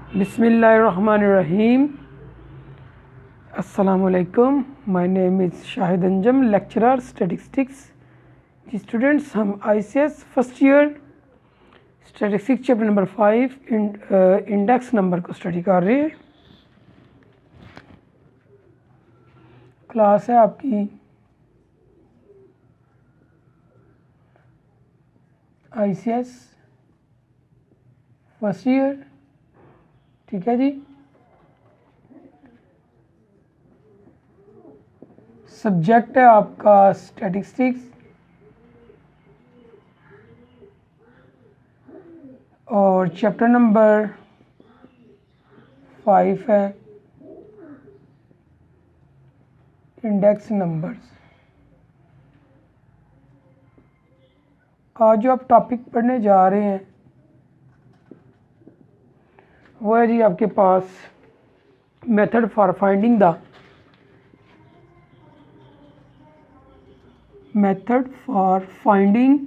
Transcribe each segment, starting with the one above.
बिस्मिल्लाहिर्रहमानिर्रहीम। अस्सलामुअलैकुम। My name is Shahid Anjum, lecturer statistics. जी स्टूडेंट्स, हम ICS first year statistics chapter number 5 index number को स्टडी कर रहे हैं। क्लास है आपकी ICS फर्स्ट ईयर, ठीक है जी। सब्जेक्ट है आपका स्टैटिस्टिक्स और चैप्टर नंबर 5 है इंडेक्स नंबर्स। आज जो आप टॉपिक पढ़ने जा रहे हैं वो है जी आपके पास method for finding the method for finding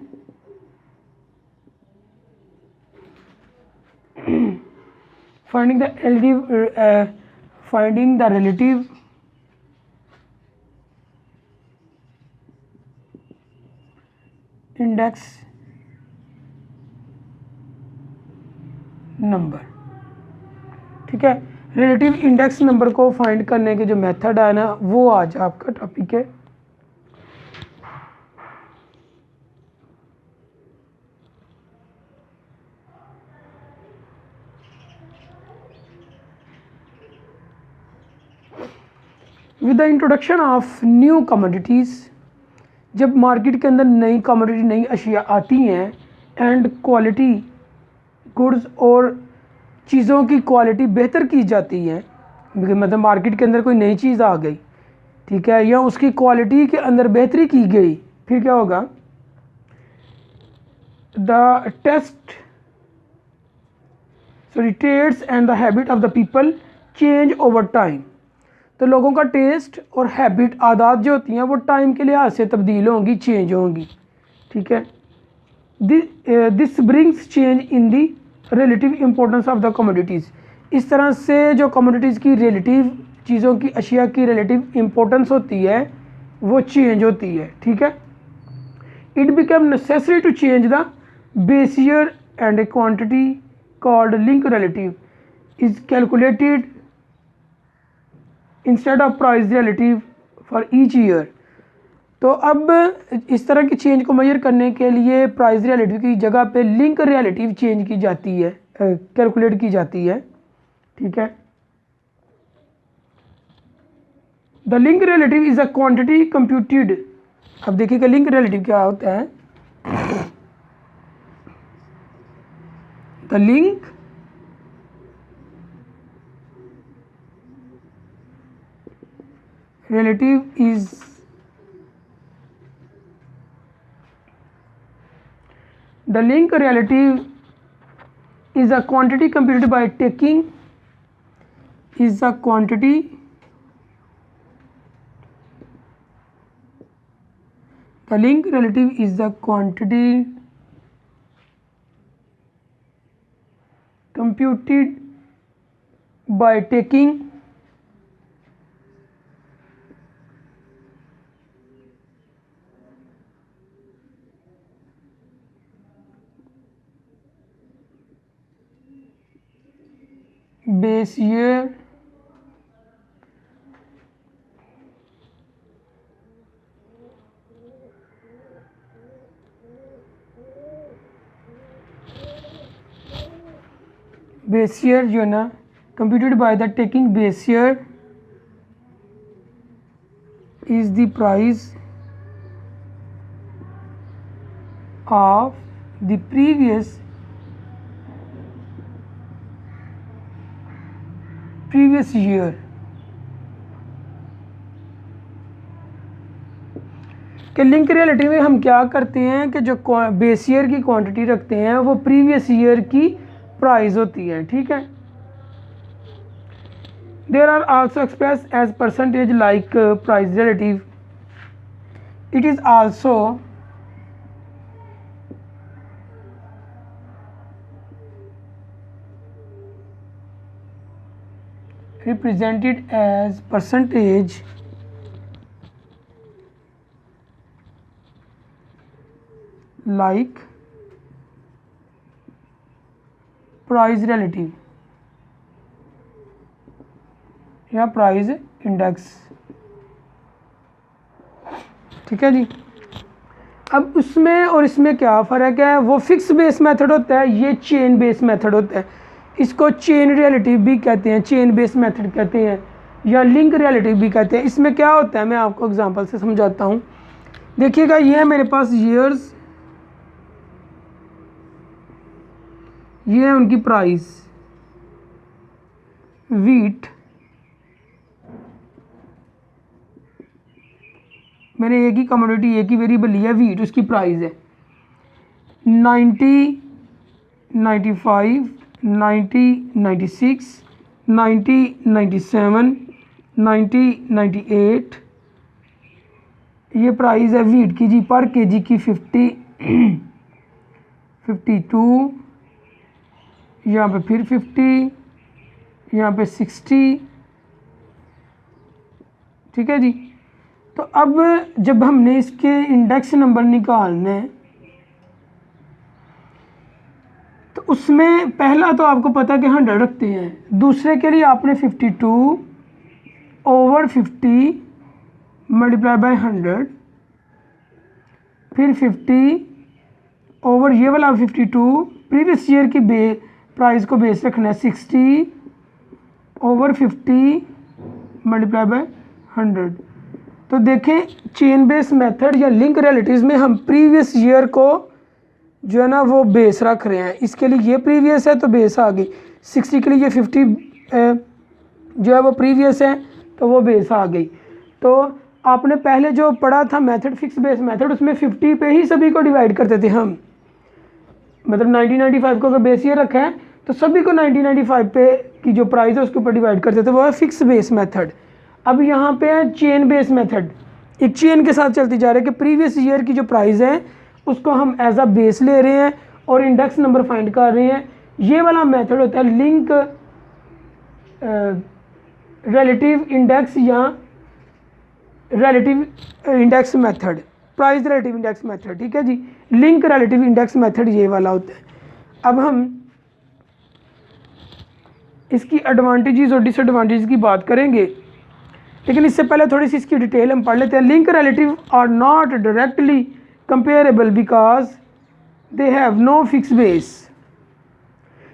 finding the relative index number, ठीक है। रिलेटिव इंडेक्स नंबर को फाइंड करने के जो मेथड है ना, वो आज आपका टॉपिक है। With the introduction of new commodities, जब मार्केट के अंदर नई कमोडिटी नई अशिया आती हैं एंड क्वालिटी गुड्स और चीज़ों की क्वालिटी बेहतर की जाती है, मतलब मार्केट के अंदर कोई नई चीज़ आ गई, ठीक है, या उसकी क्वालिटी के अंदर बेहतरी की गई, फिर क्या होगा? The taste and the habit of the people change over time. तो लोगों का टेस्ट और हैबिट, आदत जो होती हैं वो टाइम के लिहाज से तब्दील होंगी, चेंज होंगी, ठीक है। This brings change in the relative importance of the commodities. इस तरह से जो कमोडिटीज़ की रिलेटिव, चीज़ों की, अशिया की रिलेटिव इम्पोर्टेंस होती है वो चेंज होती है, ठीक है। It become necessary to change the base year and a quantity called link relative is calculated instead of price relative for each year. तो अब इस तरह की चेंज को मेजर करने के लिए प्राइस रिलेटिव की जगह पे लिंक रिलेटिव चेंज की जाती है, कैलकुलेट की जाती है, ठीक है। The link relative is a quantity computed. अब देखिएगा लिंक रिलेटिव क्या होता है। The link relative is a quantity computed by taking is a quantity the link relative is the quantity computed by taking base year जो है ना, computed by the taking base year is the price of the previous year। कि link relative में हम क्या करते हैं कि जो बेस ईयर की क्वांटिटी रखते हैं वो प्रीवियस ईयर की प्राइस होती है, ठीक है। There are also express as percentage like price relative. It is also represented as percentage like price relative या प्राइस इंडेक्स। ठीक है जी। अब उसमें और इसमें क्या फ़र्क है, वो फिक्स बेस मेथड होता है, ये चेन बेस मेथड होता है। इसको चेन रिलेटिव भी कहते हैं, चेन बेस मेथड कहते हैं, या लिंक रिलेटिव भी कहते हैं। इसमें क्या होता है मैं आपको एग्जांपल से समझाता हूँ। देखिएगा ये है मेरे पास ईयर्स, ये है उनकी प्राइस, वीट मैंने एक ही कमोडिटी एक ही वेरिएबल लिया, वीट, उसकी प्राइस है 90, 95, 90, 96, 90, 97, 90, 98। ये प्राइस है वीट की जी, पर केजी की 50, 52, यहाँ पे फिर 50, यहाँ पे 60। ठीक है जी। तो अब जब हमने इसके इंडेक्स नंबर निकालने हैं तो उसमें पहला तो आपको पता है कि 100 रखते हैं, दूसरे के लिए आपने 52 ओवर 50 मल्टीप्लाई बाय 100, फिर 50 ओवर ये वाला 52 प्रीवियस ईयर की प्राइस को बेस रखना है 60 ओवर 50 मल्टीप्लाई बाय 100। तो देखें चेन बेस मेथड या लिंक रिलेटिव्स में हम प्रीवियस ईयर को जो है ना वो बेस रख रहे हैं। इसके लिए ये प्रीवियस है तो बेस आ गई, 60 के लिए ये 50 जो है वो प्रीवियस है तो वो बेस आ गई। तो आपने पहले जो पढ़ा था मेथड फिक्स बेस मेथड, उसमें 50 पे ही सभी को डिवाइड करते थे हम, मतलब 1995 को अगर बेस ये रखा है तो सभी को 1995 पे की जो प्राइस है उसके ऊपर डिवाइड करते थे, वो है फिक्स बेस मेथड। अब यहाँ पे है चेन बेस मेथड, एक चेन के साथ चलती जा रही है कि प्रीवियस ईयर की जो प्राइस है उसको हम एज अ बेस ले रहे हैं और इंडेक्स नंबर फाइंड कर रहे हैं। ये वाला मेथड होता है लिंक रिलेटिव इंडेक्स या relative index method, price relative index method. ठीक है जी, लिंक रिलेटिव इंडेक्स मेथड ये वाला होता है। अब हम इसकी एडवांटेजेस और डिसएडवांटेजेस की बात करेंगे, लेकिन इससे पहले थोड़ी सी इसकी डिटेल हम पढ़ लेते हैं। Link relative are not directly comparable because they have no fix base.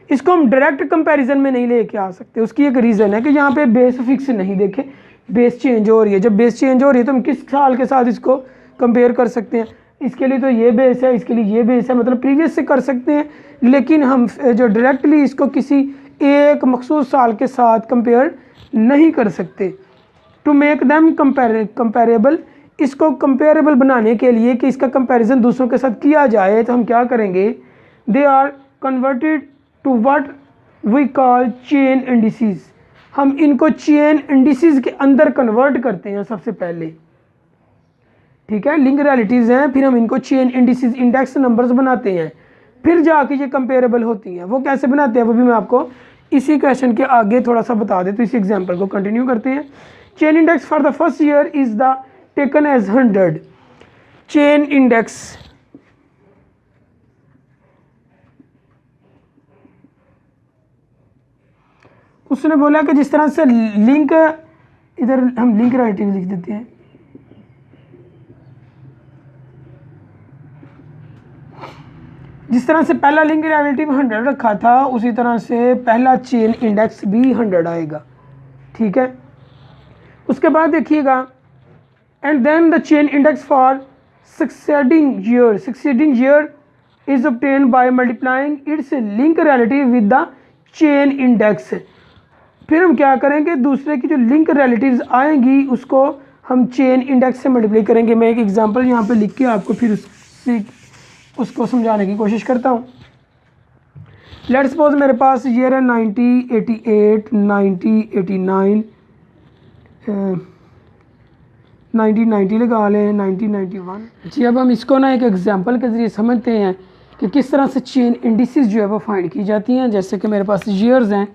इसको हम डायरेक्ट कंपैरिजन में नहीं लेके आ सकते, उसकी एक रीज़न है कि यहाँ पे बेस फिक्स नहीं, देखे बेस चेंज हो रही है। जब बेस चेंज हो रही है तो हम किस साल के साथ इसको कंपेयर कर सकते हैं, इसके लिए तो ये बेस है, इसके लिए ये बेस है, मतलब प्रीवियस से कर सकते हैं, लेकिन हम जो डायरेक्टली इसको किसी एक मखसूस साल के साथ कंपेयर नहीं कर सकते। टू मेक दैम कंपेरेबल, इसको कंपेरेबल बनाने के लिए कि इसका कंपैरिजन दूसरों के साथ किया जाए तो हम क्या करेंगे, they are converted to what we call chain indices. हम इनको चेन इंडिसेस के अंदर कन्वर्ट करते हैं सबसे पहले। ठीक है, लिंक रिलेटिव्स हैं, फिर हम इनको चेन इंडिसेस इंडेक्स नंबर्स बनाते हैं, फिर जाके ये कंपेरेबल होती हैं। वो कैसे बनाते हैं वो भी मैं आपको इसी क्वेश्चन के आगे थोड़ा सा बता दें। तो इस एग्जाम्पल को कंटिन्यू करते हैं। Chain index for the first year is the taken as 100। Chain index उसने बोला कि जिस तरह से लिंक, इधर हम लिंक रिलेटिव लिख देते हैं, जिस तरह से पहला लिंक रिलेटिव 100 रखा था उसी तरह से पहला चेन इंडेक्स भी 100 आएगा। ठीक है, उसके बाद देखिएगा and then the chain index for succeeding year is obtained by multiplying its link relative with the chain index. फिर हम क्या करेंगे, दूसरे की जो लिंक रिलेटिव्स आएंगी उसको हम चेन इंडेक्स से मल्टीप्लाई करेंगे। मैं एक एग्जांपल यहाँ पे लिख के आपको फिर उसको समझाने की कोशिश करता हूँ। लेट्स सपोज मेरे पास ईयर है 90, 88, 90, 89, 90 लगा लें, 91। जी, अब हम इसको ना एक एग्जांपल के ज़रिए समझते हैं कि किस तरह से चेन इंडिसेस जो है वो फाइंड की जाती हैं। जैसे कि मेरे पास ईयर्स हैं,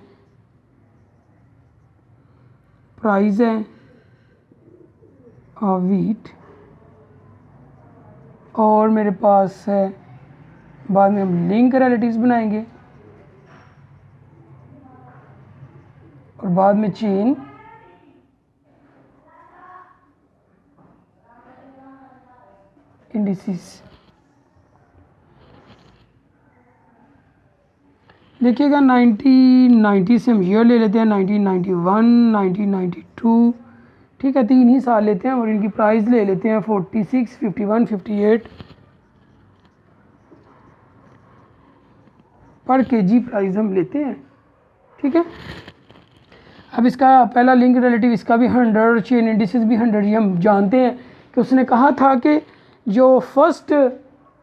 प्राइस है ऑफ वीट, और मेरे पास है, बाद में हम लिंक रिलेटिव्स बनाएंगे और बाद में चेन इंडिसेस। देखिएगा 1990 से हम ईयर ले लेते हैं, 1991, 1992, ठीक है, 3 ही साल लेते हैं और इनकी प्राइस ले लेते हैं 46, 51, 58 पर केजी प्राइस हम लेते हैं, ठीक है। अब इसका पहला लिंक रिलेटिव, इसका भी 100, चेन इंडिसेस भी 100, ये हम जानते हैं कि उसने कहा था कि जो फर्स्ट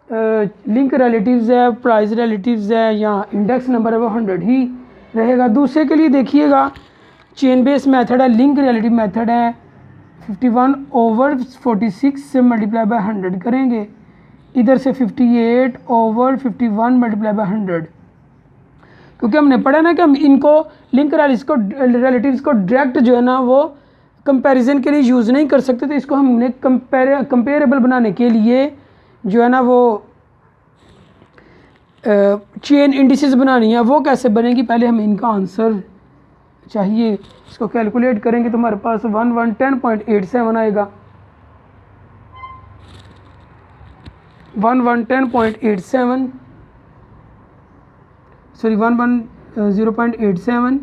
लिंक रिलेटिव्स है, प्राइस रिलेटिव्स है या इंडेक्स नंबर है वो 100 ही रहेगा। दूसरे के लिए देखिएगा चेन बेस मेथड है, लिंक रिलेटिव मेथड है, 51/46 से मल्टीप्लाई बाय 100 करेंगे, इधर से 58/51 मल्टीप्लाई बाय 100, क्योंकि हमने पढ़ा ना कि हम इनको लिंक रिलेटिव्स को डायरेक्ट जो है ना वो कंपैरिजन के लिए यूज़ नहीं कर सकते, तो इसको हमने कंपेरेबल बनाने के लिए जो है ना वो चेन इंडिसेस बनानी है। वो कैसे बनेगी, पहले हमें इनका आंसर चाहिए, इसको कैलकुलेट करेंगे तो हमारे पास 1110.87 आएगा, 1110.87 सॉरी 110.87,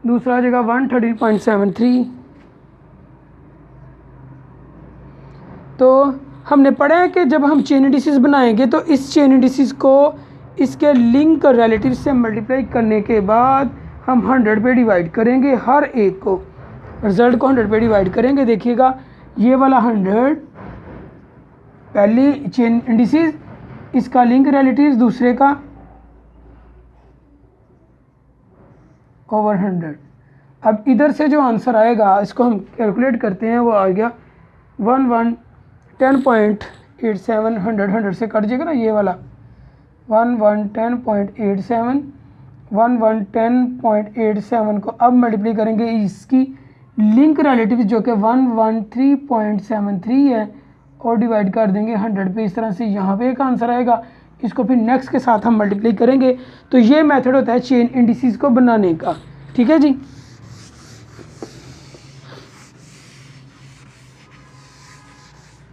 दूसरा आ जाएगा 113.73। तो हमने पढ़ा है कि जब हम चेन इंडिसेस बनाएंगे तो इस चेन इंडिसेस को इसके लिंक रिलेटिव से मल्टीप्लाई करने के बाद हम 100 पे डिवाइड करेंगे, हर एक को, रिजल्ट को 100 पे डिवाइड करेंगे। देखिएगा ये वाला 100 पहली चेन इंडिसेस, इसका लिंक रिलेटिव दूसरे का ओवर 100। अब इधर से जो आंसर आएगा इसको हम कैलकुलेट करते हैं, वो आ गया 1110.87, 100 से कट जाएगा ना ये वाला, 1110.87, 1110.87 को अब मल्टीप्लाई करेंगे इसकी लिंक रिलेटिव जो कि 113.73 है और डिवाइड कर देंगे 100 पे। इस तरह से यहाँ पे एक आंसर आएगा, इसको फिर नेक्स्ट के साथ हम मल्टीप्लाई करेंगे। तो ये मेथड होता है चेन इंडिसेस को बनाने का, ठीक है जी।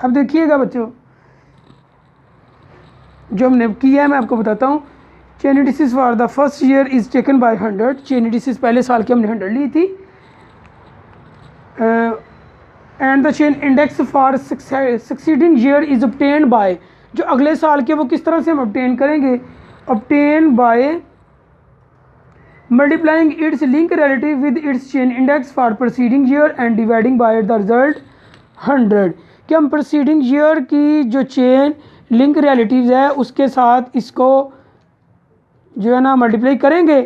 अब देखिएगा बच्चों, जो हमने किया है मैं आपको बताता हूँ। Chain indices for the first year is taken by 100, chain indices पहले साल की हमने 100 ली थी, and the chain index for succeeding year is obtained bye, जो अगले साल के वो किस तरह से हम ऑब्टेन करेंगे, obtain bye multiplying its link relative with its chain index for proceeding year and dividing by the result 100, कि हम प्रोसीडिंग ईयर की जो चेन लिंक रिलेटिव्स है उसके साथ इसको जो है ना मल्टीप्लाई करेंगे,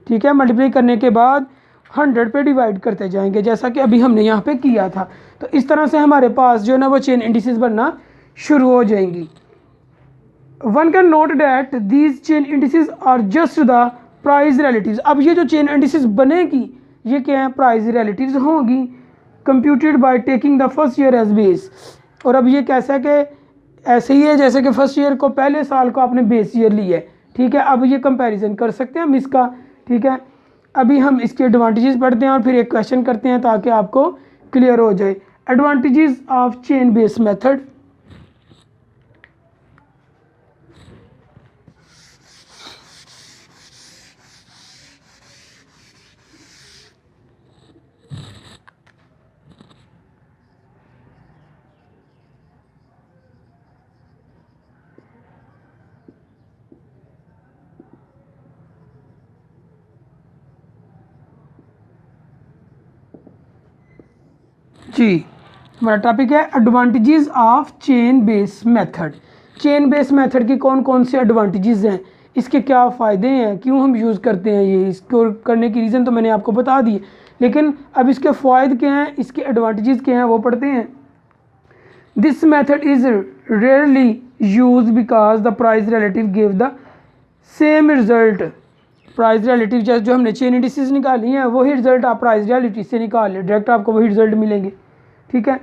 ठीक है। मल्टीप्लाई करने के बाद 100 पे डिवाइड करते जाएंगे, जैसा कि अभी हमने यहाँ पे किया था। तो इस तरह से हमारे पास जो है ना वो चेन इंडिसेस बनना शुरू हो जाएंगी। One can note that these chain indices are just the price relatives. अब ये जो चेन इंडिसेस बनेगी ये क्या है, प्राइस रिलेटिव्स होंगी, computed by taking the first year as base. और अब ये कैसा है कि ऐसे ही है जैसे कि फर्स्ट ईयर को, पहले साल को आपने बेस ईयर लिया है, ठीक है। अब ये कंपैरिजन कर सकते हैं हम इसका, ठीक है। अभी हम इसके एडवांटेजेस पढ़ते हैं और फिर एक क्वेश्चन करते हैं ताकि आपको क्लियर हो जाए। Advantages of chain base method. जी, हमारा टॉपिक है advantages of chain base method. Chain base method की कौन कौन से एडवांटेजेस हैं, इसके क्या फ़ायदे हैं, क्यों हम यूज़ करते हैं, ये इसको करने की रीज़न तो मैंने आपको बता दी, लेकिन अब इसके फ़ायदे क्या हैं, इसके एडवांटेजेस क्या हैं वो पढ़ते हैं। This method is rarely use because the price relative give the same result price relative जैसे जो हमने चेन इंडिसेस निकाली हैं वही रिजल्ट आप प्राइस रिलेटिव से निकाल लें, डायरेक्ट आपको वही रिजल्ट मिलेंगे, ठीक है।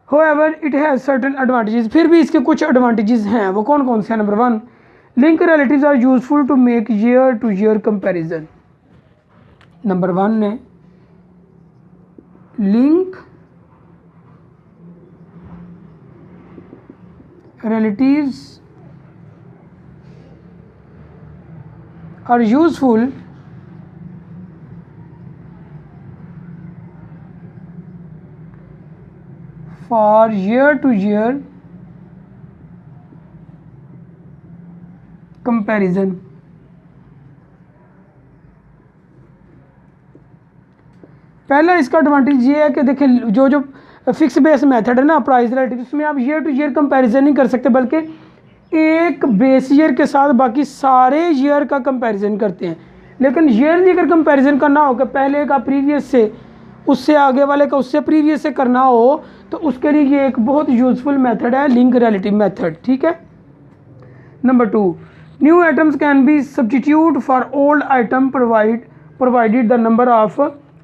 होएवर इट हैज़ सर्टेन एडवांटेजेस, फिर भी इसके कुछ एडवांटेजेस हैं, वो कौन कौन से हैं। Number 1, link relatives are useful to make year to year comparison. Number 1 है link relatives are useful for year to year comparison। पहला इसका एडवांटेज ये है कि देखिए जो फिक्स बेस मेथड है ना प्राइस रिलेटिव, उसमें आप ईयर टू ईयर कंपैरिजन नहीं कर सकते, बल्कि एक बेस ईयर के साथ बाकी सारे ईयर का कंपैरिजन करते हैं। लेकिन ईयरली अगर कंपैरिजन करना हो कि पहले का प्रीवियस से, उससे आगे वाले का उससे प्रीवियस से करना हो, तो उसके लिए ये एक बहुत यूजफुल मेथड है लिंक रिलेटिव मेथड, ठीक है। Number 2, new items can be substitute for old item provided the number of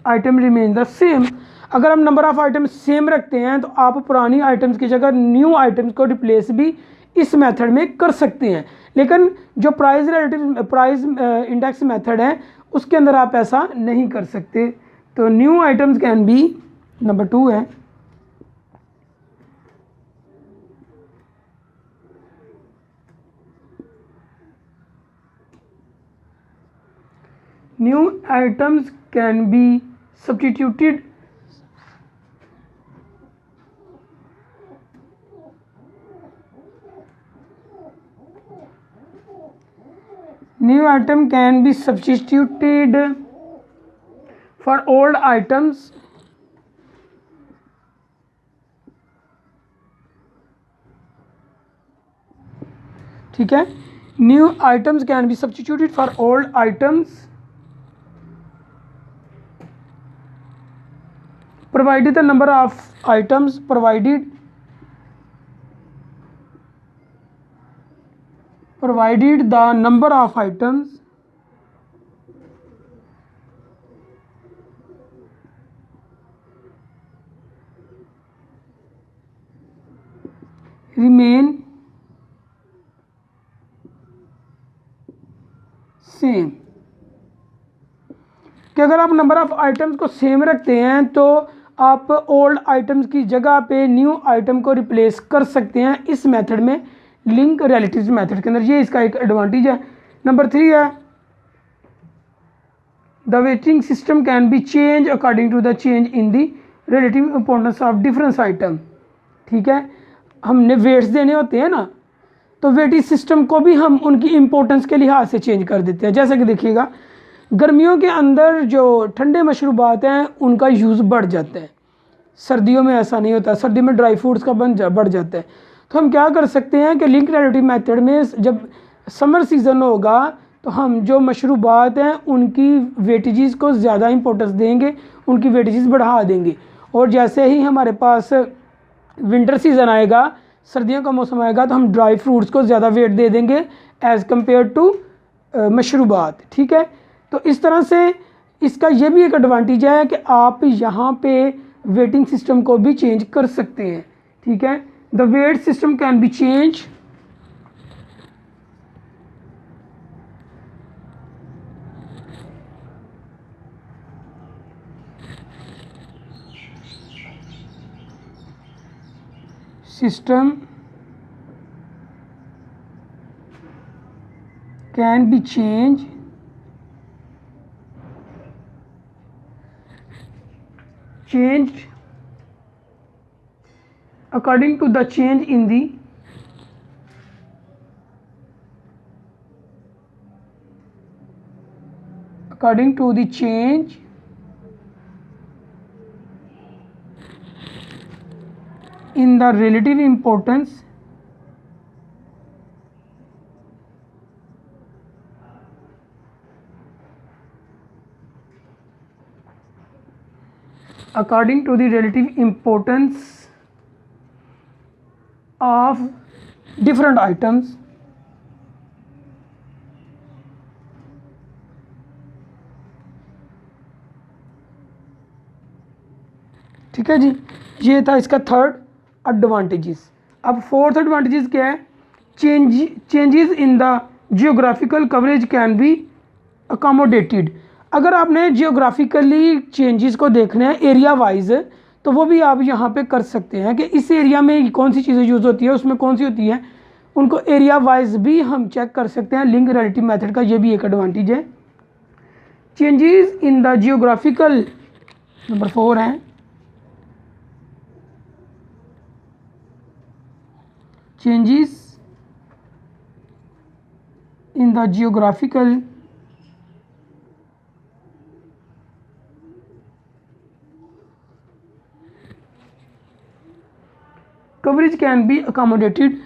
item remain the same. अगर हम नंबर ऑफ आइटम्स सेम रखते हैं तो आप पुरानी आइटम्स की जगह न्यू आइटम्स को रिप्लेस भी इस मेथड में कर सकते हैं। लेकिन जो प्राइस इंडेक्स मेथड है उसके अंदर आप ऐसा नहीं कर सकते। तो new items can be, number 2 है new items can be substituted new item can be substituted for old items ठीक है। New items can be substituted for old items provided the number of items provided the number of items remain same, कि अगर आप number of items को same रखते हैं तो आप ओल्ड आइटम्स की जगह पे न्यू आइटम को रिप्लेस कर सकते हैं इस मेथड में, लिंक रिलेटिव्स मेथड के अंदर। ये इसका एक एडवांटेज है। नंबर 3 है the weighting system can be change according to the change in the relative importance of difference item, ठीक है। हमने वेट्स देने होते हैं ना, तो वेटिंग सिस्टम को भी हम उनकी इंपॉर्टेंस के लिहाज से चेंज कर देते हैं। जैसे कि देखिएगा गर्मियों के अंदर जो ठंडे मशरूबात हैं उनका यूज़ बढ़ जाता है, सर्दियों में ऐसा नहीं होता, सर्दी में ड्राई फ्रूट्स का बढ़ जाता है। तो हम क्या कर सकते हैं कि लिंक रिलेटिव मेथड में जब समर सीज़न होगा तो हम जो मशरूबात हैं उनकी वेटेजेस को ज़्यादा इंपॉर्टेंस देंगे, उनकी वेटेजेस बढ़ा देंगे। और जैसे ही हमारे पास विंटर सीज़न आएगा, सर्दियों का मौसम आएगा, तो हम ड्राई फ्रूट्स को ज़्यादा वेट दे देंगे एज़ कम्पेयर टू मशरूबात, ठीक है। तो इस तरह से इसका ये भी एक एडवांटेज है कि आप यहाँ पे वेटिंग सिस्टम को भी चेंज कर सकते हैं, ठीक है। The weight system can be change system can be changed according to the change in the change in the relative importance according to the relative importance of different items ठीक है जी, ये था इसका थर्ड एडवांटेजेस। अब fourth advantages क्या है? Changes in the geographical coverage can be accommodated. अगर आपने जियोग्राफिकली चेंजेस को देखना है एरिया वाइज, तो वो भी आप यहाँ पे कर सकते हैं कि इस एरिया में कौन सी चीज़ें यूज़ होती है, उसमें कौन सी होती है, उनको एरिया वाइज भी हम चेक कर सकते हैं। लिंक रिलेटिव मेथड का ये भी एक एडवांटेज है। Changes in the geographical, number 4 है, changes in the geographical coverage can be accommodated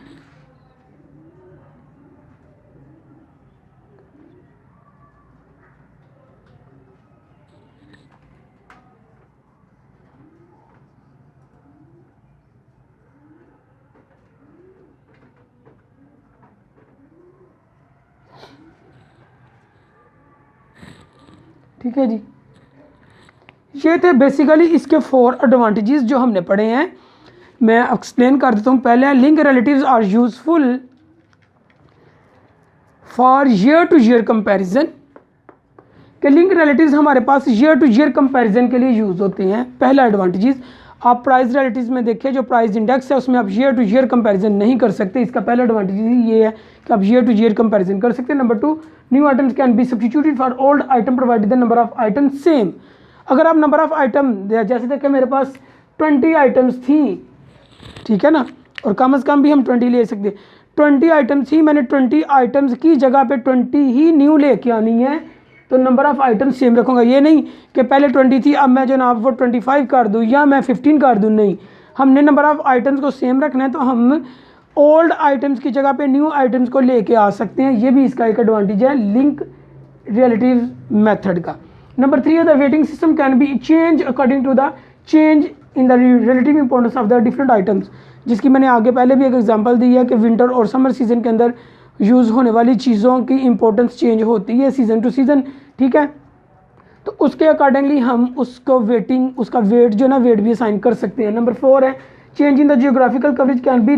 ठीक है जी। ये थे बेसिकली इसके 4 एडवांटेजेस जो हमने पढ़े हैं। मैं एक्सप्लेन कर देता हूँ। पहले link relatives are useful for year to year comparison, कि लिंक रिलेटिव्स हमारे पास ईयर टू ईयर कंपैरिजन के लिए यूज़ होते हैं। पहला एडवांटेजेस। आप प्राइस रिलेटिव्स में देखिए, जो प्राइस इंडेक्स है उसमें आप ईयर टू ईयर कंपैरिजन नहीं कर सकते। इसका पहला एडवांटेज ये है कि आप ईयर टू ईयर कंपैरिजन कर सकते हैं। Number 2, new items can be substituted for old item provided the number of item same. अगर आप नंबर ऑफ आइटम, जैसे देखिए मेरे पास 20 आइटम्स थी, ठीक है ना, और कम से कम भी हम 20 ले सकते हैं। 20 आइटम्स थी, मैंने 20 आइटम्स की जगह पे 20 ही न्यू लेके आनी है, तो नंबर ऑफ़ आइटम सेम रखूँगा। ये नहीं कि पहले 20 थी अब मैं जो ना वो 25 कर दूँ या मैं 15 कर दूँ, नहीं, हमने नंबर ऑफ़ आइटम्स को सेम रखना है। तो हम ओल्ड आइटम्स की जगह पे न्यू आइटम्स को लेके आ सकते हैं। ये भी इसका एक एडवांटेज है लिंक रिलेटिव मेथड का। नंबर 3 है the weighting system can be change according to the change in the relative importance of the different items, जिसकी मैंने आगे पहले भी एक एग्जांपल दी है कि विंटर और समर सीजन के अंदर यूज़ होने वाली चीज़ों की इंपॉर्टेंस चेंज होती है सीज़न टू सीज़न, ठीक है। तो उसके अकॉर्डिंगली हम उसको वेटिंग, उसका वेट जो ना वेट भी असाइन कर सकते हैं। नंबर 4 है change in the geographical coverage can be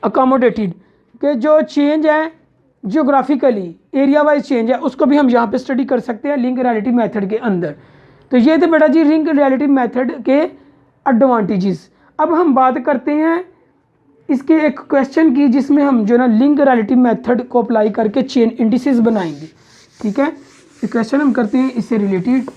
accommodated, कि जो चेंज है जियोग्राफिकली एरिया वाइज चेंज है उसको भी हम यहाँ पे स्टडी कर सकते हैं लिंक रिलेटिव मेथड के अंदर। तो ये थे बेटा जी लिंक रिलेटिव मेथड के एडवांटेजेस। अब हम बात करते हैं इसके एक क्वेश्चन की, जिसमें हम जो ना लिंक रिलेटिव मेथड को अप्लाई करके चेन इंडिसेस बनाएंगे, ठीक है। एक क्वेश्चन हम करते हैं इससे रिलेटेड।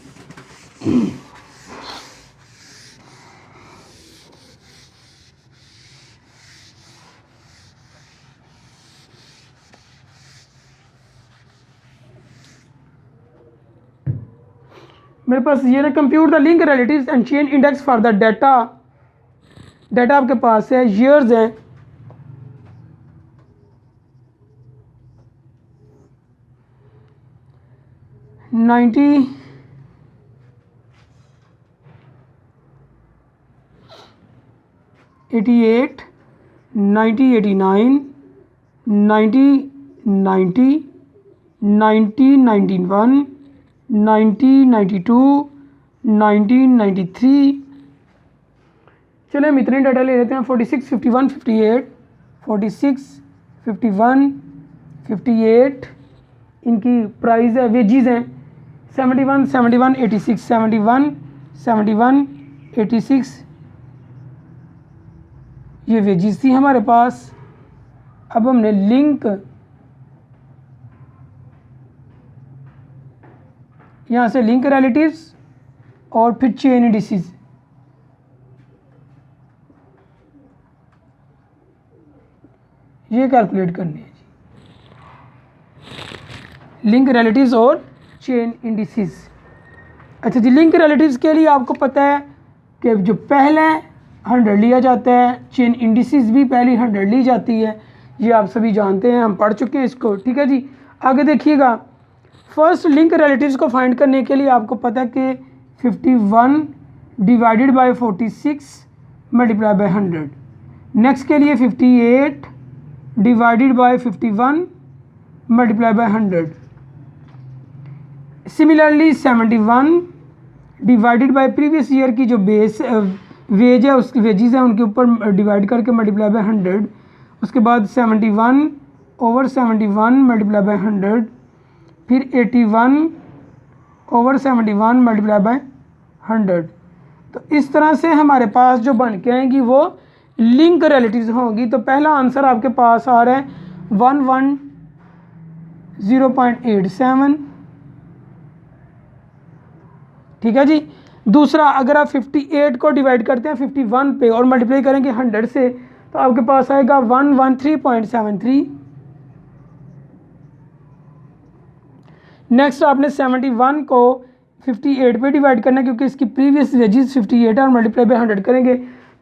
मेरे पास ये ना compute the link relatives and chain index for the data. Data आपके पास है, ईयर्स हैं, $90, 88, 90, 89, 90, 90, 90, 91, 90, 92, 1993। चलिए हम इतने डाटा ले लेते हैं। 46, 51, 58, 46, 51, 58 इनकी प्राइस है, वेजीज हैं 71, 71, 86, 71, 71, 86 ये वेजीज थी हमारे पास। अब हमने लिंक यहाँ से लिंक रिलेटिव्स और फिर चेन इंडिसेस, ये कैलकुलेट करनी है जी, लिंक रिलेटिव्स और चेन इंडिसेस। अच्छा जी, लिंक रिलेटिव्स के लिए आपको पता है कि जो पहले 100 लिया जाता है, चेन इंडिसेस भी पहली 100 ली जाती है, ये आप सभी जानते हैं, हम पढ़ चुके हैं इसको, ठीक है जी। आगे देखिएगा, फर्स्ट लिंक रिलेटिव्स को फाइंड करने के लिए आपको पता है कि 51 divided by 46 multiply by 100। Next के लिए 58 divided by 51 multiply by 100। Similarly 71 divided by previous year की जो बेस वेज है, उसकी वेजेस है उनके ऊपर डिवाइड करके मल्टीप्लाई बाय 100, उसके बाद 71 ओवर 71 मल्टीप्लाई बाय 100, फिर 81 ओवर 71 मल्टीप्लाई बाय 100। तो इस तरह से हमारे पास जो बन के आएंगी वो लिंक रिलेटिव्स होंगी। तो पहला आंसर आपके पास आ रहा है 110.87, ठीक है जी। दूसरा, अगर आप 58 को डिवाइड करते हैं 51 पे और मल्टीप्लाई करेंगे 100 से, तो आपके पास आएगा 113.73। नेक्स्ट आपने 71 को 58 पे डिवाइड करना है, क्योंकि इसकी प्रीवियस वेजेस 58 है, और मल्टीप्लाई बाय 100 करेंगे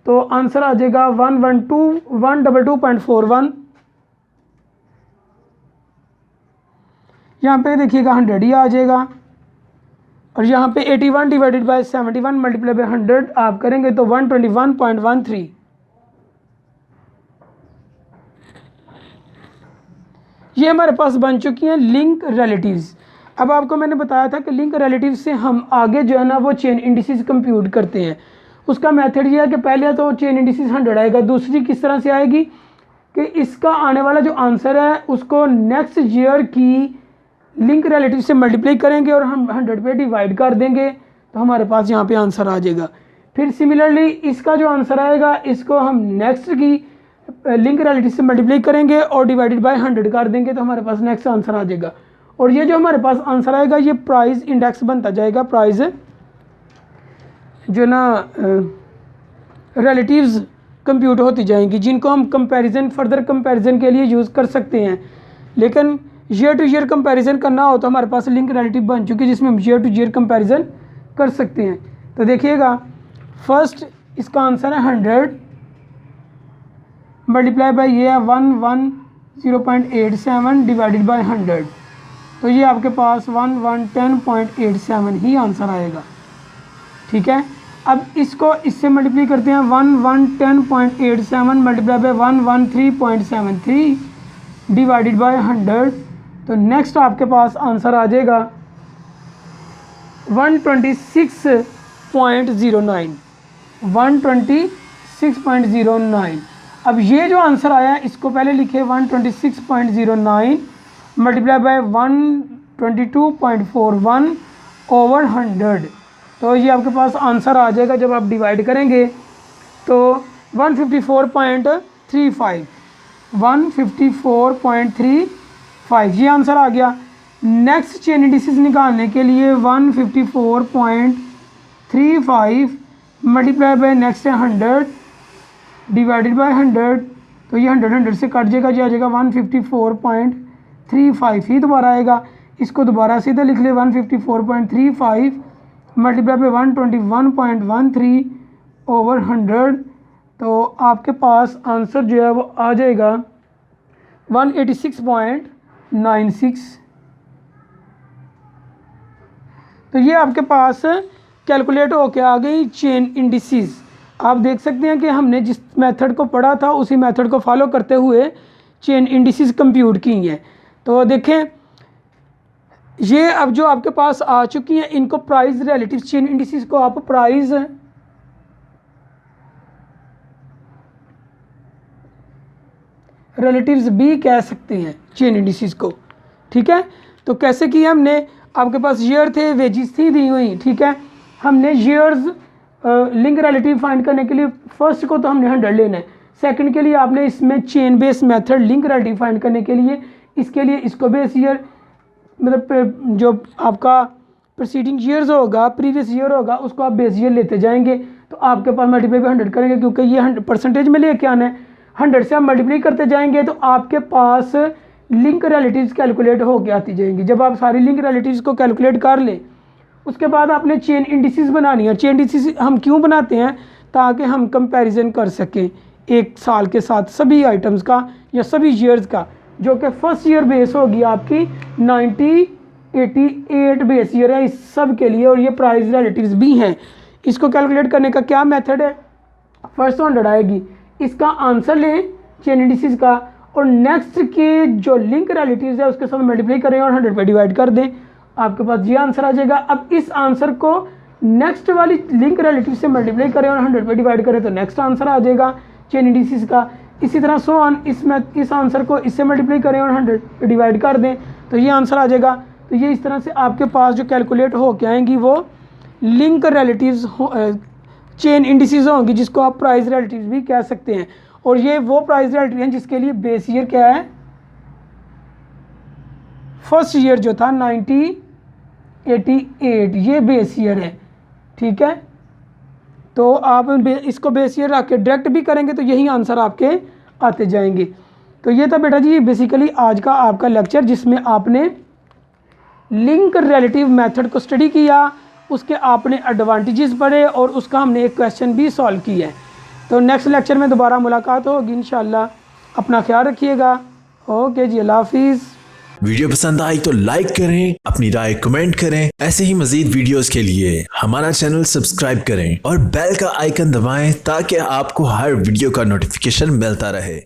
तो आंसर आ जाएगा 122.41। यहाँ पे देखिएगा 100 ही आ जाएगा, और यहाँ पे 81 डिवाइडेड बाय 71 मल्टीप्लाई बाय 100 आप करेंगे तो 121.13। ये हमारे पास बन चुकी हैं लिंक रिलेटिव्स। अब आपको मैंने बताया था कि लिंक रिलेटिव से हम आगे जो है ना वो चेन इंडिसेस कंप्यूट करते हैं। उसका मेथड ये है कि पहले तो चेन इंडिसेस 100 आएगा, दूसरी किस तरह से आएगी कि इसका आने वाला जो आंसर है उसको नेक्स्ट ईयर की लिंक रिलेटिव से मल्टीप्लाई करेंगे और हम 100 पे डिवाइड कर देंगे, तो हमारे पास यहाँ पे आंसर आ जाएगा। फिर सिमिलरली इसका जो आंसर आएगा इसको हम नेक्स्ट की लिंक रिलेटिव से मल्टीप्लाई करेंगे और डिवाइडेड बाय 100 कर देंगे, तो हमारे पास नेक्स्ट आंसर आ जाएगा। और ये जो हमारे पास आंसर आएगा ये प्राइस इंडेक्स बनता जाएगा, प्राइस जो ना रिलेटिव्स कंप्यूट होती जाएंगी, जिनको हम कंपैरिजन फर्दर कंपैरिजन के लिए यूज़ कर सकते हैं। लेकिन ईयर टू ईयर कंपैरिजन करना हो तो हमारे पास लिंक रिलेटिव बन चुकी है जिसमें हम ईयर टू ईयर कंपैरिजन कर सकते हैं। तो देखिएगा फर्स्ट इसका आंसर है 100 मल्टीप्लाई बाय ये है 110.87 डिवाइडेड बाय 100, तो ये आपके पास 110.87 ही आंसर आएगा, ठीक है। अब इसको इससे मल्टीप्लाई करते हैं 110.87 मल्टीप्लाई बाय 113.73 डिवाइडेड बाय 100, तो नेक्स्ट आपके पास आंसर आ जाएगा 126.09, 126.09। अब ये जो आंसर आया है इसको पहले लिखे 126.09 मल्टीप्लाई बाय 122.41 ओवर 100, तो ये आपके पास आंसर आ जाएगा। जब आप डिवाइड करेंगे तो 154.35, 154.35 ये आंसर आ गया। नेक्स्ट चेन इंडिसेस निकालने के लिए 154.35 मल्टीप्लाई बाय नेक्स्ट है 100 डिवाइडेड बाय 100, तो ये 100 से कट जाएगा, ये आ जाएगा 154.35 ही दोबारा आएगा। इसको दोबारा सीधे लिख ले 154.35 मल्टीप्लाई बाय 121.13 ओवर 100, तो आपके पास आंसर जो है वो आ जाएगा 186.96। तो ये आपके पास कैलकुलेट होके आ गई चेन इंडिसेस। आप देख सकते हैं कि हमने जिस मेथड को पढ़ा था उसी मेथड को फॉलो करते हुए चेन इंडिसेस कंप्यूट की हैं। तो देखें ये अब जो आपके पास आ चुकी हैं इनको प्राइस रिलेटिव चेन इंडिसेस को आप प्राइस रिलेटिव्स भी कह सकते हैं चेन इंडिसेस को, ठीक है। तो कैसे किया हमने, आपके पास ईयर थे, वेजेस थी दी हुई, ठीक है। हमने ईयर्स लिंक रिलेटिव फाइंड करने के लिए फर्स्ट को तो हमने 100 लेना है, सेकंड के लिए आपने इसमें chain base method link relative find करने के लिए इसके लिए इसको बेस ईयर मतलब जो आपका प्रीसीडिंग ईयर्स होगा प्रीवियस ईयर होगा उसको आप बेस ईयर लेते जाएंगे, तो आपके पास मल्टीप्लाई बाय 100 करेंगे क्योंकि ये 100% में लेके आना है। 100 से आप मल्टीप्लाई करते जाएंगे तो आपके पास लिंक रिलेटिव्स कैलकुलेट होके आती जाएंगी। जब आप सारी लिंक रिलेटिव्स को कैलकुलेट कर लें उसके बाद आपने चेन इंडिसेस बनानी है। चेन इंडिसेस हम क्यों बनाते हैं, ताकि हम कंपैरिजन कर सकें एक साल के साथ सभी आइटम्स का या सभी ईयर्स का, जो कि फर्स्ट ईयर बेस होगी आपकी 1988 बेस ईयर है इस सब के लिए, और ये प्राइस रिलेटिव्स भी हैं। इसको कैलकुलेट करने का क्या मेथड है, फर्स्ट 100 आएगी, इसका आंसर लें चेन इंडिसेस का और नेक्स्ट के जो लिंक रिलेटिव्स है उसके साथ मल्टीप्लाई करें और 100 पे डिवाइड कर दें, आपके पास ये आंसर आ जाएगा। अब इस आंसर को नेक्स्ट वाली लिंक रिलेटिव से मल्टीप्लाई करें और 100 पे डिवाइड करें तो नेक्स्ट आंसर आ जाएगा चेन इंडिसेस का। इसी तरह सो ऑन, इस आंसर को इससे मल्टीप्लाई करें और 100 पे डिवाइड कर दें तो ये आंसर आ जाएगा। तो ये इस तरह से आपके पास जो कैलकुलेट हो के आएंगी वो लिंक रिलेटिव्स चेन इंडिसेस होंगी, जिसको आप प्राइस रिलेटिव्स भी कह सकते हैं। और ये वो प्राइस रिलेटिव हैं जिसके लिए बेस ईयर क्या है, फर्स्ट ईयर जो था 1988, ये बेस ईयर है। ठीक है, तो आप इसको बेस ईयर रख के डायरेक्ट भी करेंगे तो यही आंसर आपके आते जाएंगे। तो ये था बेटा जी बेसिकली आज का आपका लेक्चर, जिसमें आपने लिंक रिलेटिव मेथड को स्टडी किया, उसके आपने एडवांटेजेस पढ़े और उसका हमने एक क्वेश्चन भी सॉल्व किया है। तो नेक्स्ट लेक्चर में दोबारा मुलाकात होगी इंशाल्लाह। अपना ख्याल रखिएगा। ओके जी, अल्लाह हाफिज़। वीडियो पसंद आई तो लाइक करें, अपनी राय कमेंट करें। ऐसे ही मजीद वीडियोस के लिए हमारा चैनल सब्सक्राइब करें और बेल का आइकन दबाएं ताकि आपको हर वीडियो का नोटिफिकेशन मिलता रहे।